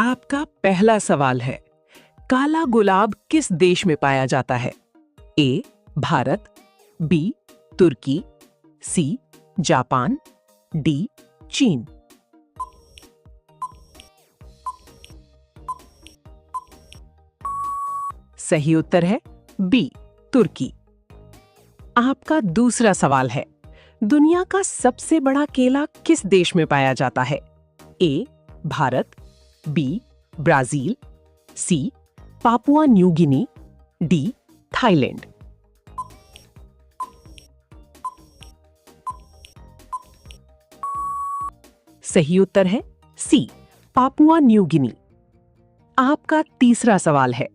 आपका पहला सवाल है, काला गुलाब किस देश में पाया जाता है? A Bharat, B Turki, C Japan, D चीन। सही उत्तर है बी तुर्की। आपका दूसरा सवाल है, दुनिया का सबसे बड़ा केला किस देश में पाया जाता है? A Bharat, B Brazil, C Papua New Guinea, D Thailand. सही उत्तर है सी पापुआ न्यू गिनी। आपका तीसरा सवाल है,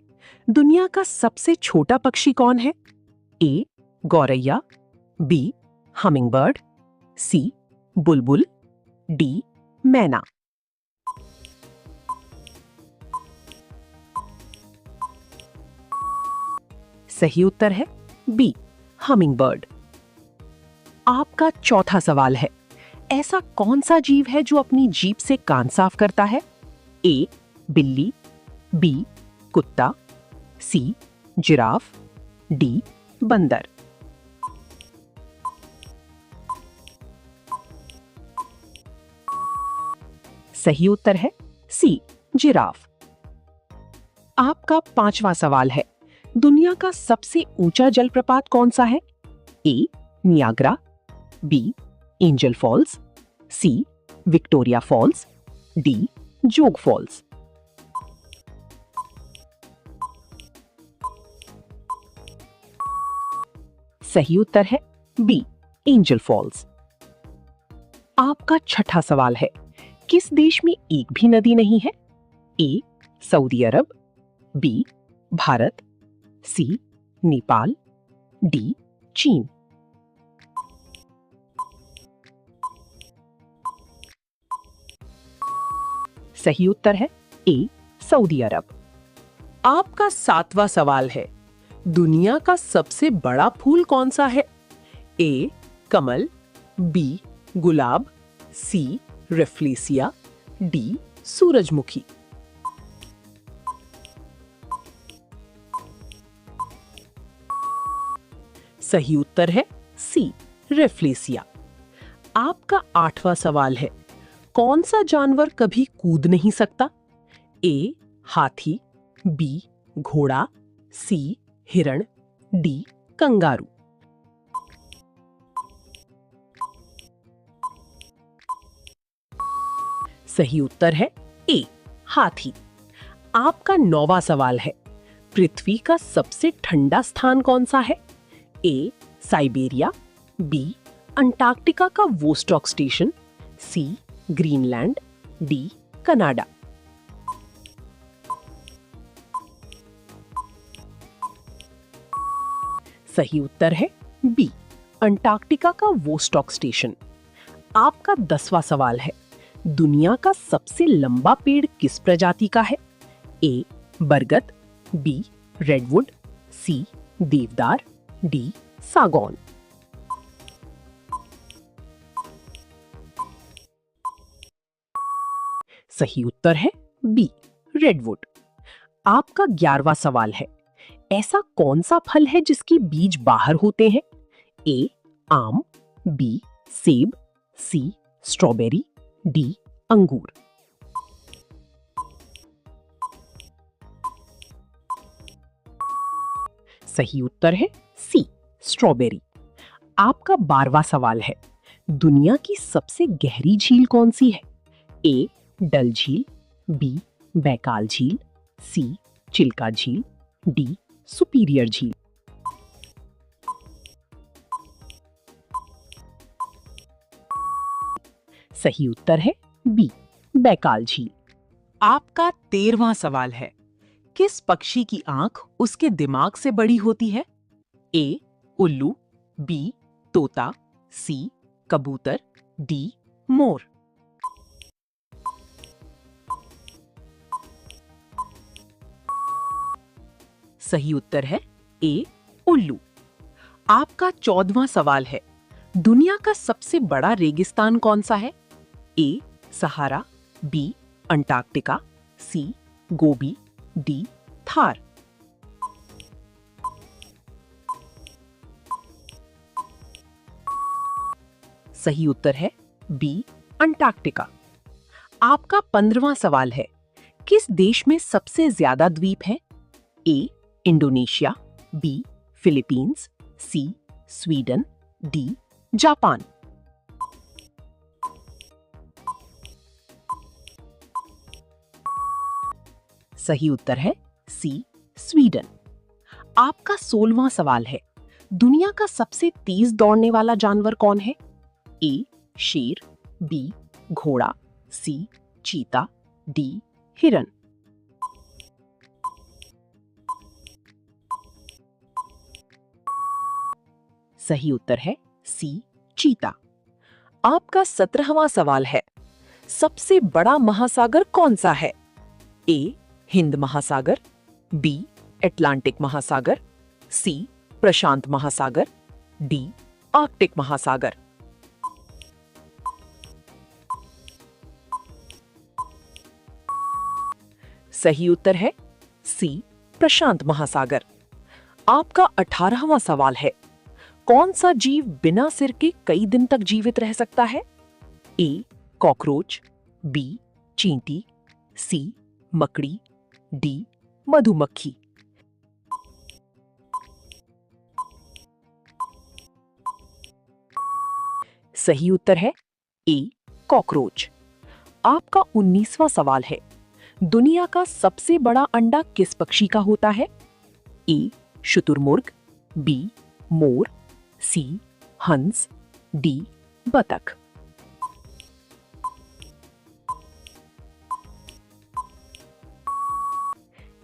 दुनिया का सबसे छोटा पक्षी कौन है? ए गौरैया, बी हमिंगबर्ड, सी बुलबुल, डी मैना। सही उत्तर है बी हमिंगबर्ड। आपका चौथा सवाल है, ऐसा कौन सा जीव है जो अपनी जीभ से कान साफ करता है? ए बिल्ली, बी कुत्ता, सी जिराफ, डी बंदर। सही उत्तर है सी जिराफ। आपका पांचवा सवाल है, दुनिया का सबसे ऊंचा जलप्रपात कौन सा है? A Niagara, B Angel Falls, C Victoria Falls, D Jog Falls. सही उत्तर है बी एंजल फॉल्स। आपका छठा सवाल है, किस देश में एक भी नदी नहीं है? ए सऊदी अरब, बी भारत, सी नेपाल, डी चीन। सही उत्तर है ए सऊदी अरब। आपका सातवां सवाल है, दुनिया का सबसे बड़ा फूल कौन सा है? ए कमल, बी गुलाब, सी रेफ्लेसिया, डी सूरजमुखी। सही उत्तर है सी रेफ्लेसिया। आपका आठवां सवाल है, कौन सा जानवर कभी कूद नहीं सकता? ए हाथी, बी घोड़ा, सी हिरण, डी कंगारू। सही उत्तर है ए हाथी। आपका नौवां सवाल है, पृथ्वी का सबसे ठंडा स्थान कौन सा है? ए साइबेरिया, बी अंटार्कटिका का वोस्टॉक स्टेशन, सी ग्रीनलैंड, डी कनाडा। सही उत्तर है बी अंटार्कटिका का वोस्टॉक स्टेशन। आपका 10वां सवाल है, दुनिया का सबसे लंबा पेड़ किस प्रजाति का है? ए बरगद, बी रेडवुड, सी देवदार, डी सागौन। सही उत्तर है बी रेडवुड। आपका 11वां सवाल है, ऐसा कौन सा फल है जिसके बीज बाहर होते हैं? ए आम, बी सेब, सी स्ट्रॉबेरी, डी अंगूर। सही उत्तर है सी स्ट्रॉबेरी। आपका 12वां सवाल है, दुनिया की सबसे गहरी झील कौन सी है? ए डल झील, बी बैकाल झील, सी चिल्का झील, डी सुपीरियर झील। सही उत्तर है बी बैकाल झील। आपका 13वां सवाल है, किस पक्षी की आंख उसके दिमाग से बड़ी होती है? ए उल्लू, बी तोता, सी कबूतर, डी मोर। सही उत्तर है ए उल्लू। आपका 14वां सवाल है, दुनिया का सबसे बड़ा रेगिस्तान कौन सा है? ए सहारा, बी अंटार्कटिका, सी गोबी, डी थार। सही उत्तर है बी अंटार्कटिका। आपका 15वां सवाल है, किस देश में सबसे ज्यादा द्वीप हैं? ए इंडोनेशिया, बी फिलीपींस, सी स्वीडन, डी जापान। सही उत्तर है सी स्वीडन। आपका 16वां सवाल है, दुनिया का सबसे तेज दौड़ने वाला जानवर कौन है? ए शेर, बी घोड़ा, सी चीता, डी हिरन। सही उत्तर है सी चीता। आपका 17वां सवाल है, सबसे बड़ा महासागर कौन सा है? ए हिंद महासागर, बी अटलांटिक महासागर, सी प्रशांत महासागर, डी आर्कटिक महासागर। सही उत्तर है सी प्रशांत महासागर। आपका 18वां सवाल है, कौन सा जीव बिना सिर के कई दिन तक जीवित रह सकता है? ए कॉकरोच, बी चींटी, सी मकड़ी, डी मधुमक्खी। सही उत्तर है ए कॉकरोच। आपका 19वां सवाल है, दुनिया का सबसे बड़ा अंडा किस पक्षी का होता है? ए शुतुरमुर्ग, बी मोर, सी हंस, डी बतख।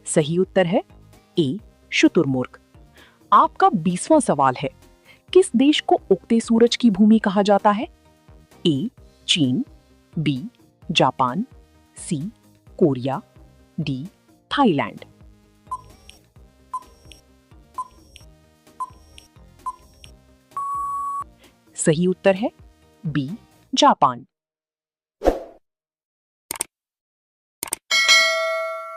सही उत्तर है ए शुतुरमुर्ग। आपका 20वां सवाल है, किस देश को उगते सूरज की भूमि कहा जाता है? ए चीन, बी जापान, सी कोरिया, डी थाईलैंड। सही उत्तर है बी जापान।